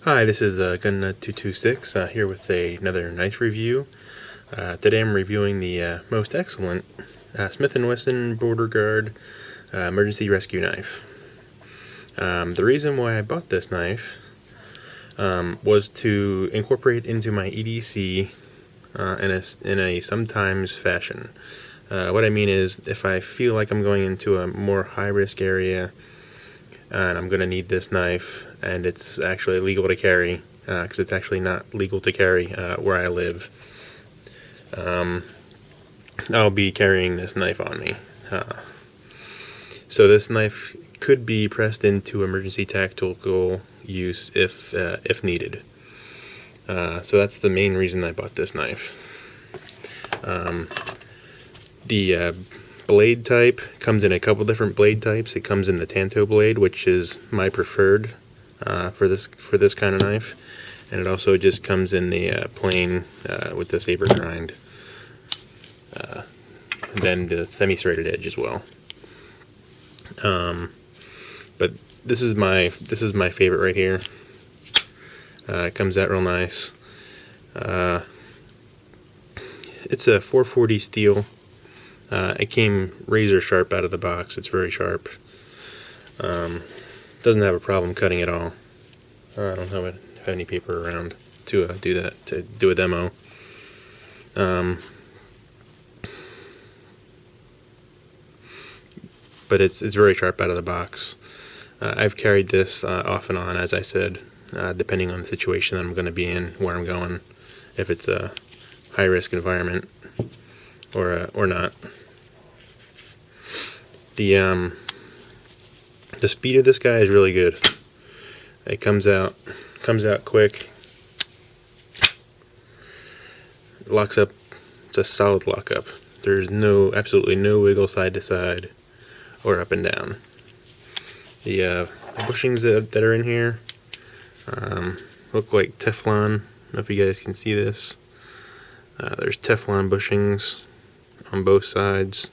Hi, this is Gun226 here with another knife review. Today I'm reviewing the most excellent Smith & Wesson Border Guard emergency rescue knife. The reason why I bought this knife was to incorporate into my EDC in a sometimes fashion. What I mean is, if I feel like I'm going into a more high-risk area and I'm going to need this knife, and it's actually legal to carry, because it's actually not legal to carry where I live, I'll be carrying this knife on me. So this knife could be pressed into emergency tactical use if needed. So that's the main reason I bought this knife. The blade type comes in a couple different blade types. It comes in the tanto blade, which is my preferred for this kind of knife, and it also just comes in the plain with the saber grind, and then the semi-serrated edge as well. But this is my favorite right here. It comes out real nice. It's a 440 steel. It came razor sharp out of the box. It's very sharp. Doesn't have a problem cutting at all. I don't have any paper around to do a demo. But it's very sharp out of the box. I've carried this off and on, as I said, depending on the situation that I'm going to be in, where I'm going, if it's a high-risk environment or not. The speed of this guy is really good. It comes out quick. It locks up. It's a solid lockup. There's absolutely no wiggle side to side or up and down. The bushings that are in here look like Teflon. I don't know if you guys can see this. There's Teflon bushings on both sides.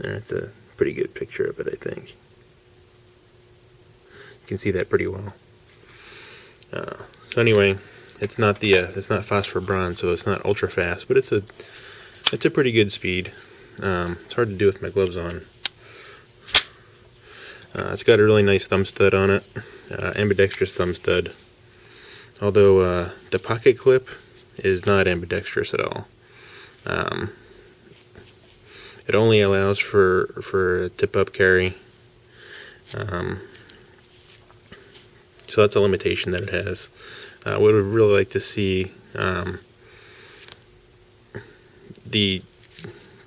That's a pretty good picture of it, I think. You can see that pretty well. So anyway, it's not phosphor bronze, so it's not ultra fast, but it's a pretty good speed. It's hard to do with my gloves on. It's got a really nice thumb stud on it, ambidextrous thumb stud. Although the pocket clip is not ambidextrous at all. It only allows for a tip-up carry. So that's a limitation that it has. I would really like to see the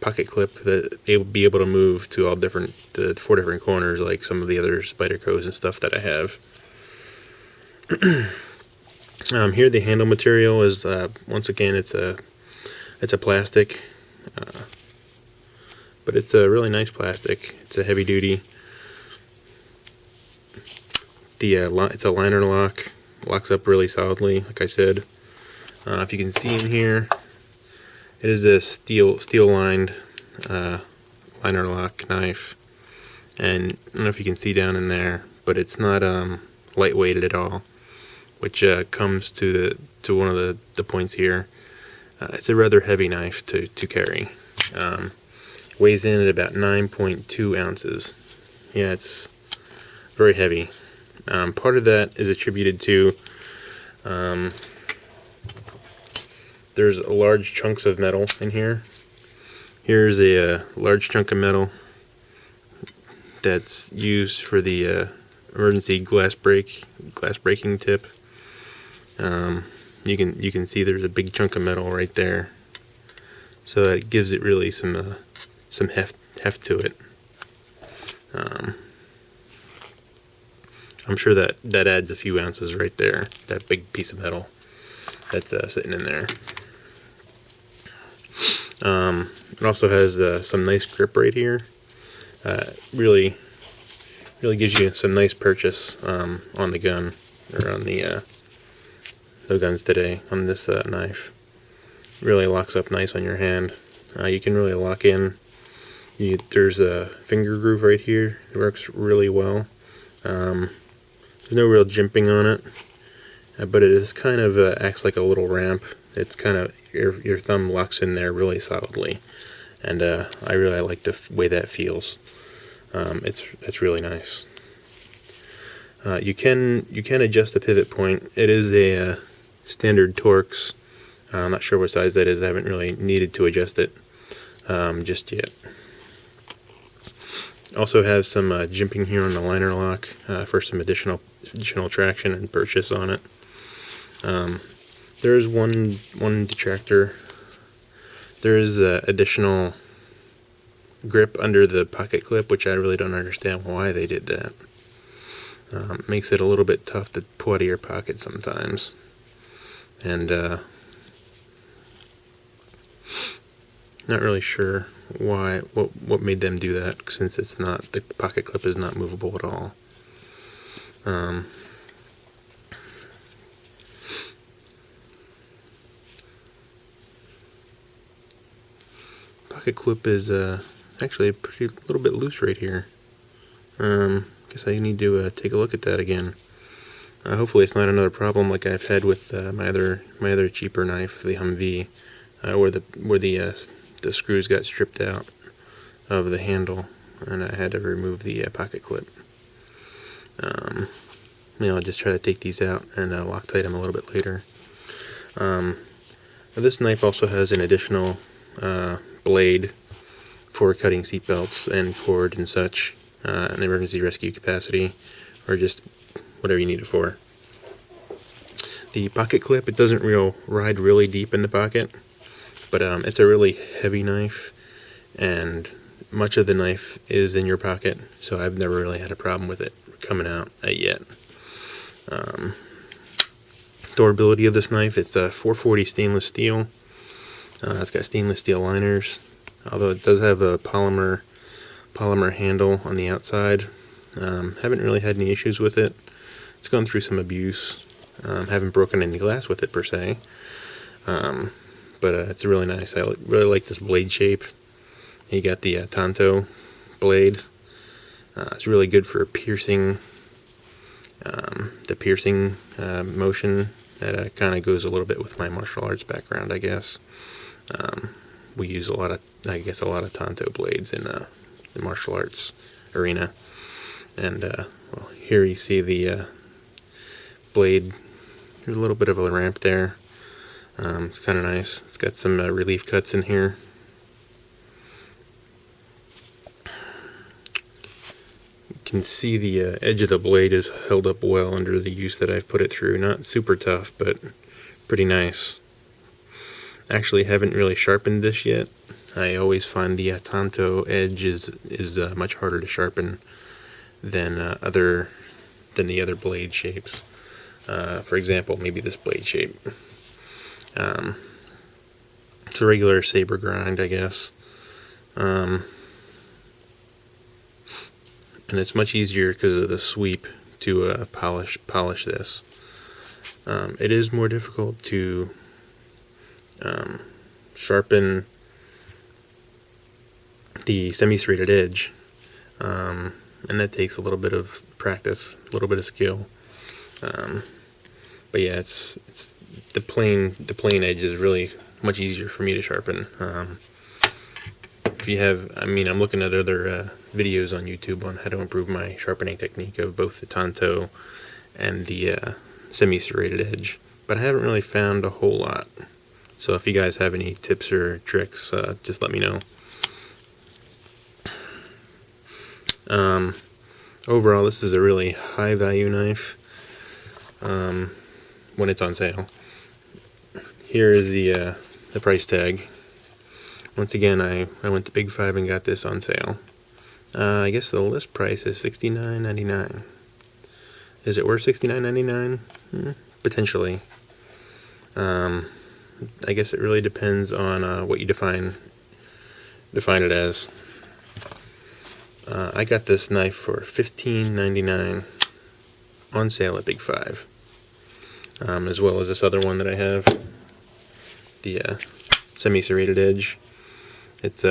pocket clip that it will be able to move to all the 4 different corners, like some of the other Spydercos and stuff that I have. Here the handle material is once again it's a plastic, but it's a really nice plastic. It's a heavy duty. It's a liner lock. Locks up really solidly, like I said. If you can see in here, it is a steel lined liner lock knife, and I don't know if you can see down in there, but it's not lightweighted at all, which comes to one of the points here. It's a rather heavy knife to carry. Weighs in at about 9.2 ounces. Yeah, it's very heavy. Part of that is attributed to there's large chunks of metal in here. Here's a large chunk of metal that's used for the emergency glass breaking tip. You can see there's a big chunk of metal right there, so it gives it really some heft to it. I'm sure that adds a few ounces right there, that big piece of metal that's sitting in there. It also has some nice grip right here. Really gives you some nice purchase on the gun, or on the guns today, on this knife. Really locks up nice on your hand. You can really lock in. There's a finger groove right here. It works really well. There's no real jimping on it, but it is kind of acts like a little ramp. It's kind of your thumb locks in there really solidly, and I really like the way that feels. It's really nice. You can adjust the pivot point. It is a standard Torx. I'm not sure what size that is. I haven't really needed to adjust it just yet. Also has some jimping here on the liner lock for some additional traction and purchase on it. There is one detractor. There is additional grip under the pocket clip, which I really don't understand why they did that. Makes it a little bit tough to pull out of your pocket sometimes, and not really sure what made them do that, since it's not, the pocket clip is not movable at all. Pocket clip is actually a little bit loose right here. Guess I need to take a look at that again. Hopefully it's not another problem like I've had with my other cheaper knife, the Humvee, where the screws got stripped out of the handle, and I had to remove the pocket clip. I'll just try to take these out and Loctite them a little bit later. This knife also has an additional blade for cutting seatbelts and cord and such, an emergency rescue capacity, or just whatever you need it for. The pocket clip, it doesn't ride really deep in the pocket, but it's a really heavy knife, and much of the knife is in your pocket, so I've never really had a problem with it coming out yet. Durability of this knife, it's 440 stainless steel. It's got stainless steel liners, although it does have a polymer handle on the outside. Haven't really had any issues with it. It's gone through some abuse. Haven't broken any glass with it per se, but it's really nice. I really like this blade shape. You got the tanto blade. It's really good for piercing. The piercing motion that kind of goes a little bit with my martial arts background, I guess. We use a lot of tanto blades in the martial arts arena, and well, here you see the blade. There's a little bit of a ramp there. It's kind of nice. It's got some relief cuts in here. You can see the edge of the blade is held up well under the use that I've put it through. Not super tough, but pretty nice. Actually haven't really sharpened this yet. I always find the tanto edge is much harder to sharpen than the other blade shapes. For example, maybe this blade shape. It's a regular saber grind, I guess. And it's much easier because of the sweep to polish this. It is more difficult to sharpen the semi-serrated edge, and that takes a little bit of practice, a little bit of skill. But yeah, it's the plain edge is really much easier for me to sharpen. If you have, I'm looking at other videos on YouTube on how to improve my sharpening technique of both the tanto and the semi-serrated edge, but I haven't really found a whole lot. So if you guys have any tips or tricks, just let me know. Overall, this is a really high value knife when it's on sale. Here is the price tag. Once again, I went to Big 5 and got this on sale. I guess the list price is $69.99. Is it worth $69.99? Potentially. I guess it really depends on what you define it as. I got this knife for $15.99 on sale at Big 5, as well as this other one that I have, the semi-serrated edge. It's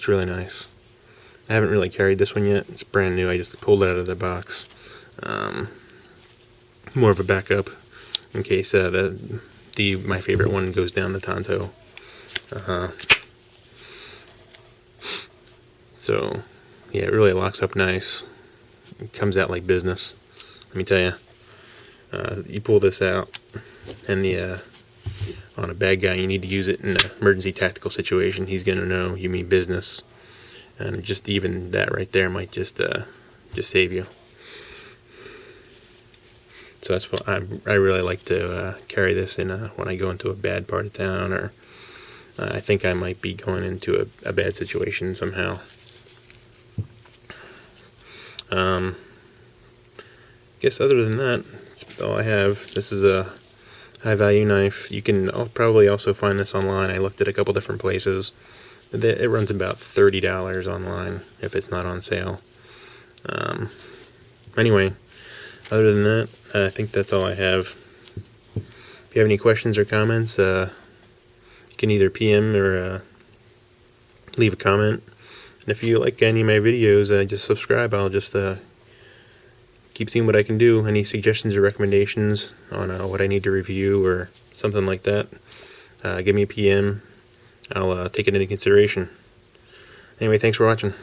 really nice. I haven't really carried this one yet. It's brand new. I just pulled it out of the box. More of a backup in case my favorite one goes down the tanto. So yeah, it really locks up nice. It comes out like business. Let me tell you. You pull this out, and on a bad guy, you need to use it in an emergency tactical situation. He's gonna know you mean business, and just even that right there might just save you. So that's what I really like to carry this in when I go into a bad part of town, or I think I might be going into a bad situation somehow. Guess other than that, that's all I have. This is a high value knife. You can probably also find this online. I looked at a couple different places. It runs about $30 online if it's not on sale. Anyway, other than that, I think that's all I have. If you have any questions or comments, you can either PM or leave a comment. And if you like any of my videos, just subscribe. I'll just keep seeing what I can do. Any suggestions or recommendations on what I need to review or something like that, give me a PM. I'll take it into consideration. Anyway, thanks for watching.